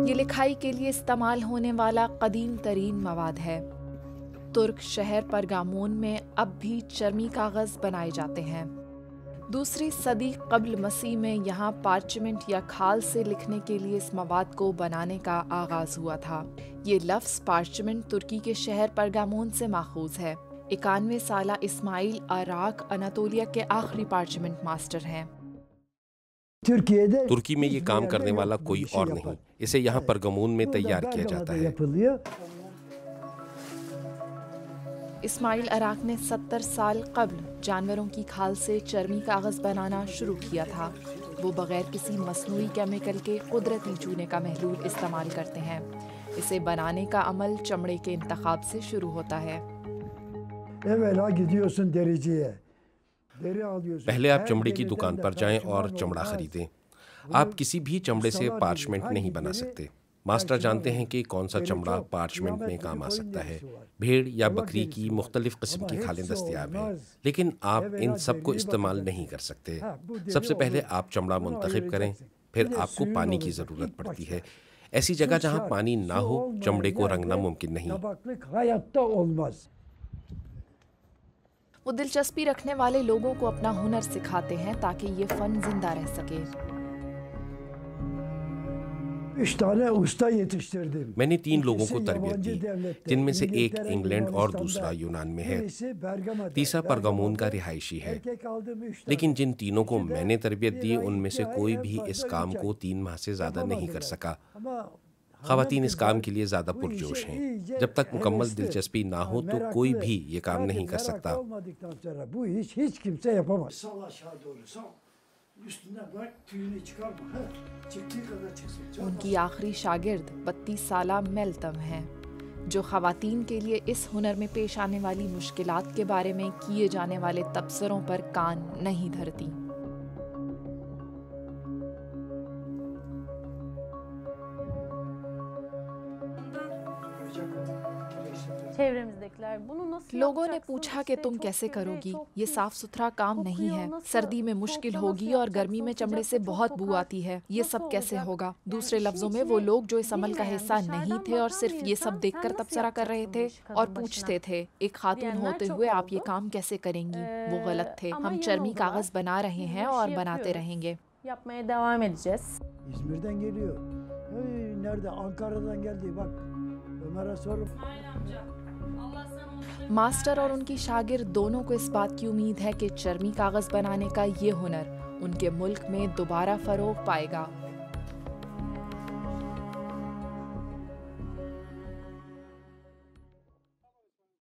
یہ لکھائی کے لیے استعمال ہونے والا قدیم ترین مواد ہے۔ ترک شہر پرگامون میں اب بھی چرمی کاغذ بنائے جاتے ہیں۔ دوسری صدی قبل مسیح میں یہاں پارچمنٹ یا کھال سے لکھنے کے لیے اس مواد کو بنانے کا آغاز ہوا تھا۔ یہ لفظ پارچمنٹ ترکی کے شہر پرگامون سے ماخوذ ہے۔ 91 سالہ اسماعیل اراک اناتولیا کے آخری پارچمنٹ ماسٹر ہیں۔ ترکی میں یہ کام کرنے والا کوئی اور نہیں، اسے یہاں پرگامون میں تیار کیا جاتا ہے۔ اسماعیل اراک نے 70 سال قبل جانوروں کی کھال سے چرمی کاغذ بنانا شروع کیا تھا۔ وہ بغیر کسی مصنوعی کیمیکل کے قدرتی چونے کا محلول استعمال کرتے ہیں۔ اسے بنانے کا عمل چمڑے کے انتخاب سے شروع ہوتا ہے۔ پہلے آپ چمڑے کی دکان پر جائیں اور چمڑا خریدیں۔ آپ کسی بھی چمڑے سے پارچمنٹ نہیں بنا سکتے۔ ماسٹر جانتے ہیں کہ کون سا چمڑا پارچمنٹ میں کام آ سکتا ہے۔ بھیڑ یا بکری کی مختلف قسم کی کھالیں دستیاب ہیں، لیکن آپ ان سب کو استعمال نہیں کر سکتے۔ سب سے پہلے آپ چمڑا منتخب کریں، پھر آپ کو پانی کی ضرورت پڑتی ہے۔ ایسی جگہ جہاں پانی نہ ہو چمڑے کو رنگنا ممکن نہیں۔ وہ دلچسپی رکھنے والے لوگوں کو اپنا ہنر سکھاتے ہیں تاکہ یہ فن زندہ رہ سکے۔ میں نے 3 لوگوں کو تربیت دی، جن میں سے ایک انگلینڈ اور دوسرا یونان میں ہے، تیسرا پرگامون کا رہائشی ہے۔ لیکن جن تینوں کو میں نے تربیت دی ان میں سے کوئی بھی اس کام کو 3 ماہ سے زیادہ نہیں کر سکا۔ خواتین اس کام کے لیے زیادہ پرجوش ہیں۔ جب تک مکمل دلچسپی نہ ہو تو کوئی بھی یہ کام نہیں کر سکتا۔ ان کی آخری شاگرد 32 سالہ میلتم ہیں، جو خواتین کے لیے اس ہنر میں پیش آنے والی مشکلات کے بارے میں کیے جانے والے تبصروں پر کان نہیں دھرتی۔ لوگوں نے پوچھا کہ تم کیسے کرو گی؟ یہ صاف ستھرا کام نہیں ہے، سردی میں مشکل ہوگی اور گرمی میں چمڑے سے بہت بو آتی ہے، یہ سب کیسے ہوگا؟ دوسرے لفظوں میں وہ لوگ جو اس عمل کا حصہ نہیں تھے اور صرف یہ سب دیکھ کر تبصرہ کر رہے تھے اور پوچھتے تھے ایک خاتون ہوتے ہوئے آپ یہ کام کیسے کریں گی؟ وہ غلط تھے۔ ہم چرمی کاغذ بنا رہے ہیں اور بناتے رہیں گے۔ ماسٹر اور ان کی شاگرد دونوں کو اس بات کی امید ہے کہ چرمی کاغذ بنانے کا یہ ہنر ان کے ملک میں دوبارہ فروغ پائے گا۔